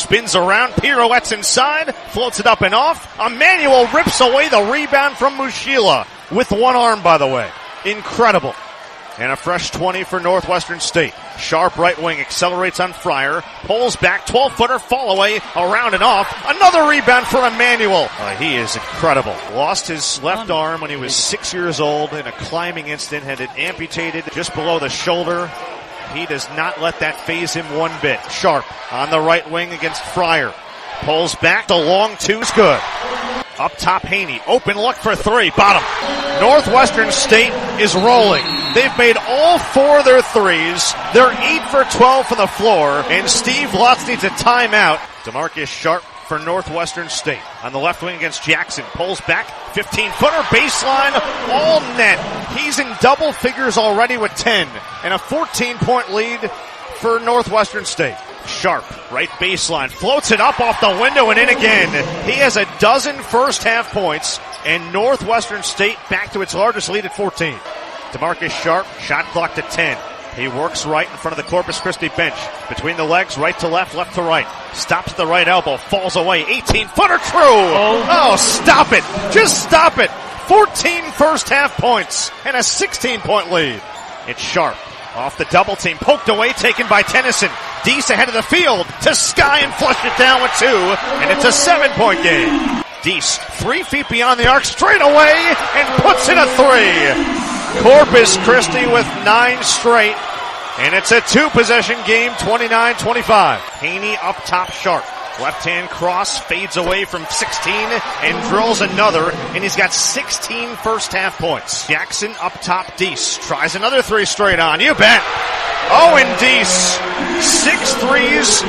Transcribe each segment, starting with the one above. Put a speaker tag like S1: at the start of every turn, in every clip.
S1: Spins around, pirouettes inside, floats it up and off. Emmanuel rips away the rebound from Mushila with one arm, by the way. Incredible. And a fresh 20 for Northwestern State. Sharp right wing accelerates on Fryer. Pulls back, 12-footer, fall away, around and off. Another rebound for Emmanuel. He is incredible. Lost his left arm when he was 6 years old in a climbing incident. Had it amputated just below the shoulder. He does not let that phase him one bit. Sharp on the right wing against Fryer. Pulls back, the long two's good. Up top, Haney. Open look for three. Bottom. Northwestern State is rolling. They've made all four of their threes. They're 8 for 12 from the floor. And Steve Lutz needs a timeout. DeMarcus Sharp for Northwestern State. On the left wing against Jackson. Pulls back. 15-footer baseline. All net. He's in double figures already with 10. And a 14-point lead for Northwestern State. Sharp, right baseline, floats it up off the window and in again. He has a dozen first half points, and Northwestern State back to its largest lead at 14. DeMarcus Sharp, shot clock to 10. He works right in front of the Corpus Christi bench. Between the legs, right to left, left to right. Stops at the right elbow, falls away. 18-footer true. Oh, stop it. Just stop it. 14 first half points and a 16-point lead. It's Sharp. Off the double team, poked away, taken by Tennyson. Deese ahead of the field to Sky and flushed it down with 2, and it's a 7-point game. Deese 3 feet beyond the arc, straight away, and puts in a 3. Corpus Christi with 9 straight, and it's a 2-possession game, 29-25. Haney up top, Sharp. Left-hand cross, fades away from 16 and drills another, and he's got 16 first-half points. Jackson up top, Deese tries another 3 straight on. You bet. Owen Deese, 6 threes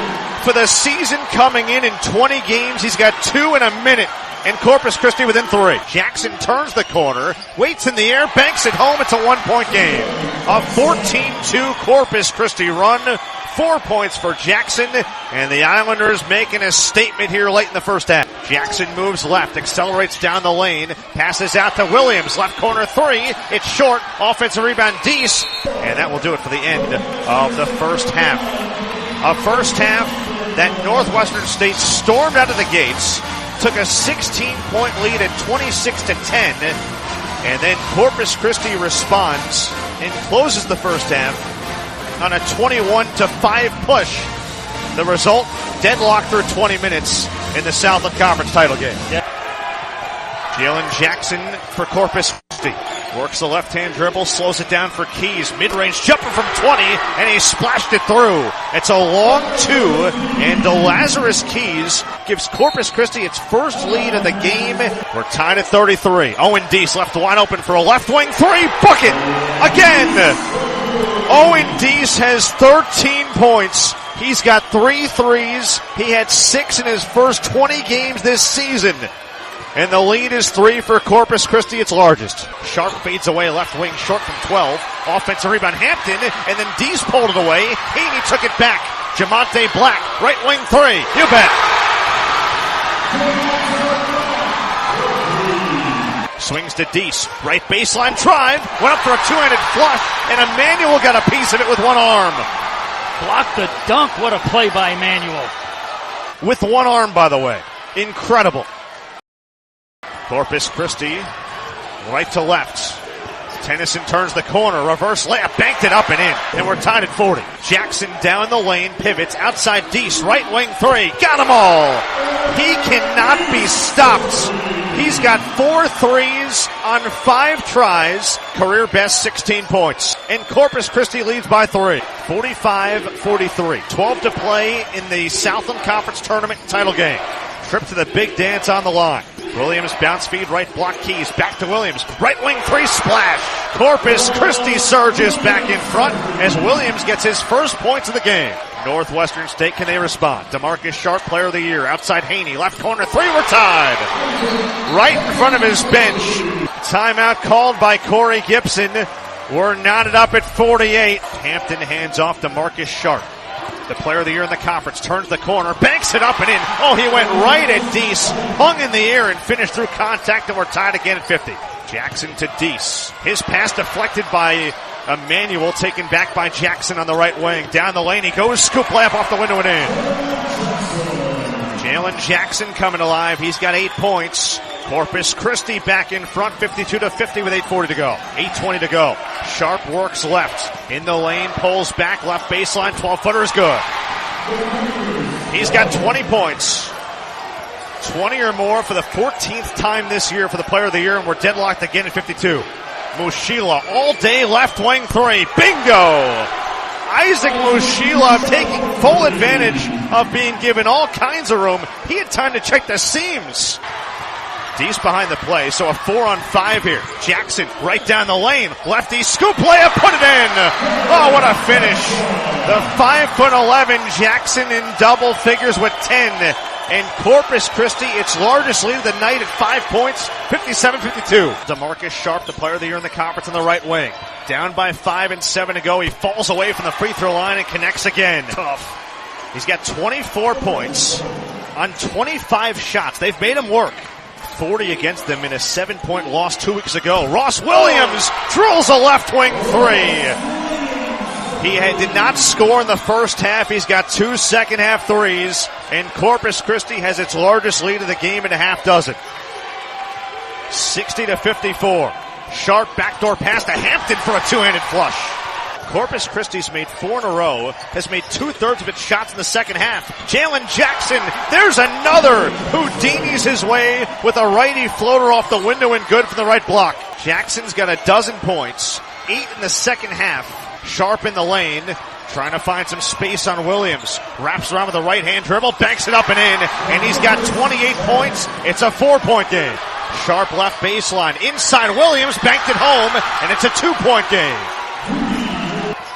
S1: for the season coming in 20 games. He's got 2 in a minute, and Corpus Christi within 3. Jackson turns the corner, waits in the air, banks it home. It's a 1-point game. A 14-2 Corpus Christi run. 4 points for Jackson, and the Islanders making a statement here late in the first half. Jackson moves left, accelerates down the lane, passes out to Williams, left corner 3. It's short, offensive rebound, Deese, and that will do it for the end of the first half. A first half that Northwestern State stormed out of the gates, took a 16-point lead at 26-10, and then Corpus Christi responds and closes the first half on a 21-5 push. The result, deadlock through 20 minutes in the Southland Conference title game. Yep. Jalen Jackson for Corpus Christi. Works the left-hand dribble, slows it down for Keys. Mid-range jumper from 20, and he splashed it through. It's a long 2, and DeLazarus Keys gives Corpus Christi its first lead of the game. We're tied at 33. Owen Deese left wide open for a left wing 3. Bucket! Again! Owen Deese has 13 points. He's got 3 threes. He had 6 in his first 20 games this season. And the lead is 3 for Corpus Christi, its largest. Sharp fades away, left wing short from 12. Offensive rebound, Hampton, and then Deese pulled it away. Haney took it back. Jamonte Black, right wing 3. You bet. Swings to Deese, right baseline drive, went up for a 2-handed flush, and Emmanuel got a piece of it with one arm.
S2: Blocked the dunk, what a play by Emmanuel.
S1: With one arm, by the way. Incredible. Corpus Christi, right to left. Tennyson turns the corner, reverse layup, banked it up and in, and we're tied at 40. Jackson down the lane, pivots, outside Deese, right wing 3, got them all! He cannot be stopped. He's got 4 threes on 5 tries, career best 16 points. And Corpus Christi leads by 3, 45-43. 12 to play in the Southland Conference Tournament title game. Trip to the big dance on the line. Williams bounce feed, right block, Keys, back to Williams, right wing 3, splash. Corpus Christi surges back in front as Williams gets his first points of the game. Northwestern State, can they respond? DeMarcus Sharp, player of the year, outside Haney, left corner 3, we're tied. Right in front of his bench. Timeout called by Corey Gibson. We're knotted up at 48. Hampton hands off to Marcus Sharp. The player of the year in the conference, turns the corner, banks it up and in. Oh, he went right at Deese, hung in the air and finished through contact, and we're tied again at 50. Jackson to Deese. His pass deflected by Emmanuel, taken back by Jackson on the right wing. Down the lane he goes, scoop layup off the window and in. Jalen Jackson coming alive. He's got 8 points. Corpus Christi back in front, 52-50 with 8:40 to go. 8:20 to go. Sharp works left. In the lane, pulls back, left baseline, 12-footer is good. He's got 20 points. 20 or more for the 14th time this year for the player of the year, and we're deadlocked again at 52. Mushila all day left wing three. Bingo! Isaac Mushila taking full advantage of being given all kinds of room. He had time to check the seams. Dee's behind the play, so a 4-on-5 here. Jackson right down the lane. Lefty scoop layup, put it in. Oh, what a finish. The 5'11" Jackson in double figures with 10. And Corpus Christi, its largest lead of the night at 5 points, 57-52. DeMarcus Sharp, the player of the year in the conference on the right wing. Down by 5 and 7 to go. He falls away from the free throw line and connects again. Tough. He's got 24 points on 25 shots. They've made him work. 40 against them in a 7-point loss 2 weeks ago. Ross Williams drills a left wing three. He did not score in the first half. He's got 2 second-half threes, and Corpus Christi has its largest lead of the game in a half dozen. 60-54. Sharp backdoor pass to Hampton for a two-handed flush. Corpus Christi's made 4 in a row, has made 2/3 of its shots in the second half. Jalen Jackson, there's another Houdini's his way with a righty floater off the window and good from the right block. Jackson's got 12 points, 8 in the second half. Sharp in the lane, trying to find some space on Williams. Wraps around with a right-hand dribble, banks it up and in, and he's got 28 points. It's a 4-point game. Sharp left baseline, inside Williams, banked it home, and it's a 2-point game.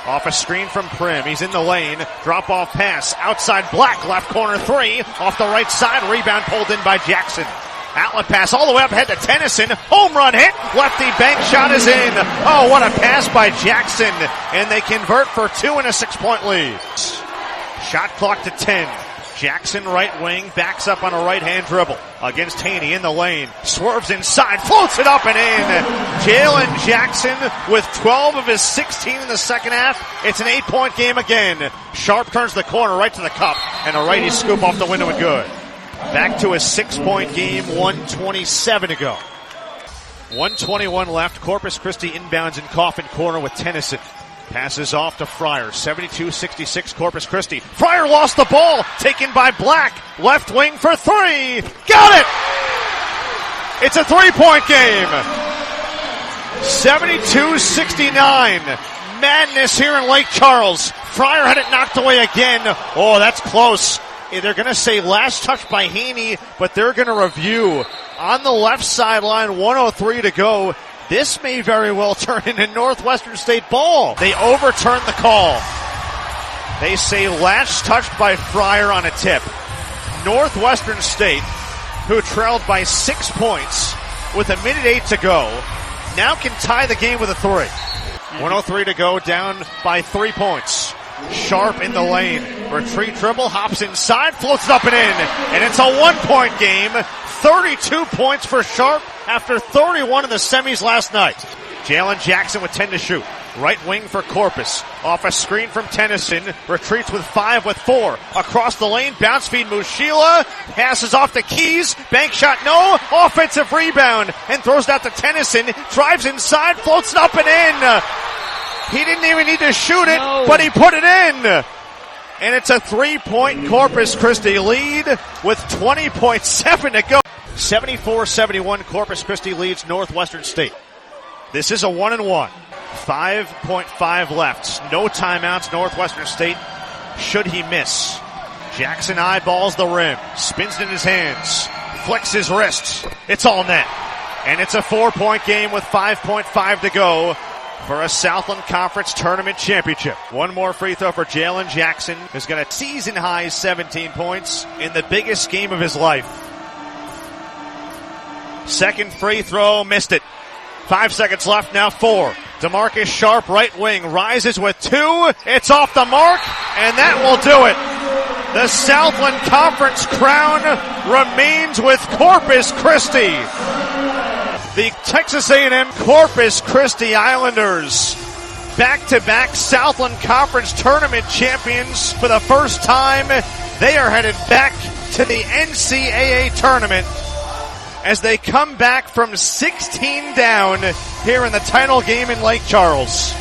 S1: Off a screen from Prim, he's in the lane, drop-off pass, outside Black, left corner three, off the right side, rebound pulled in by Jackson. Outlet pass all the way up ahead to Tennyson. Home run hit. Lefty bank shot is in. Oh, what a pass by Jackson. And they convert for 2 and a 6-point lead. Shot clock to 10. Jackson right wing backs up on a right-hand dribble against Haney in the lane. Swerves inside, floats it up and in. Jalen Jackson with 12 of his 16 in the second half. It's an 8-point game again. Sharp turns the corner right to the cup. And a righty scoop off the window and good. Back to a 6-point game, 1:27 to go. 1:21 left. Corpus Christi inbounds in Coffin corner with Tennyson. Passes off to Fryer. 72-66 Corpus Christi. Fryer lost the ball. Taken by Black. Left wing for three. Got it! It's a 3-point game. 72-69. Madness here in Lake Charles. Fryer had it knocked away again. Oh, that's close. They're going to say last touch by Haney, but they're going to review. On the left sideline, 1:03 to go. This may very well turn into Northwestern State ball. They overturn the call. They say last touched by Fryer on a tip. Northwestern State, who trailed by 6 points with 1:08 to go, now can tie the game with a 3. 1:03 to go, down by 3 points. Sharp in the lane. Retreat dribble, hops inside, floats it up and in. And it's a 1-point game. 32 points for Sharp after 31 in the semis last night. Jalen Jackson with 10 to shoot. Right wing for Corpus. Off a screen from Tennyson. Retreats with 5 with 4. Across the lane, bounce feed Mushila. Passes off to Keys. Bank shot, no. Offensive rebound. And throws it out to Tennyson. Drives inside, floats it up and in. He didn't even need to shoot it, but he put it in. And it's a 3-point Corpus Christi lead with 20.7 to go. 74-71 Corpus Christi leads Northwestern State. This is a 1-1. 5.5 left. No timeouts. Northwestern State should he miss. Jackson eyeballs the rim. Spins it in his hands. Flicks his wrists. It's all net. And it's a 4-point game with 5.5 to go for a Southland Conference Tournament Championship. One more free throw for Jalen Jackson, who's got a season-high 17 points in the biggest game of his life. Second free throw, missed it. 5 seconds left, now 4. DeMarcus Sharp, right wing, rises with 2. It's off the mark, and that will do it. The Southland Conference crown remains with Corpus Christi. The Texas A&M Corpus Christi Islanders, back-to-back Southland Conference Tournament champions for the first time. They are headed back to the NCAA tournament as they come back from 16 down here in the title game in Lake Charles.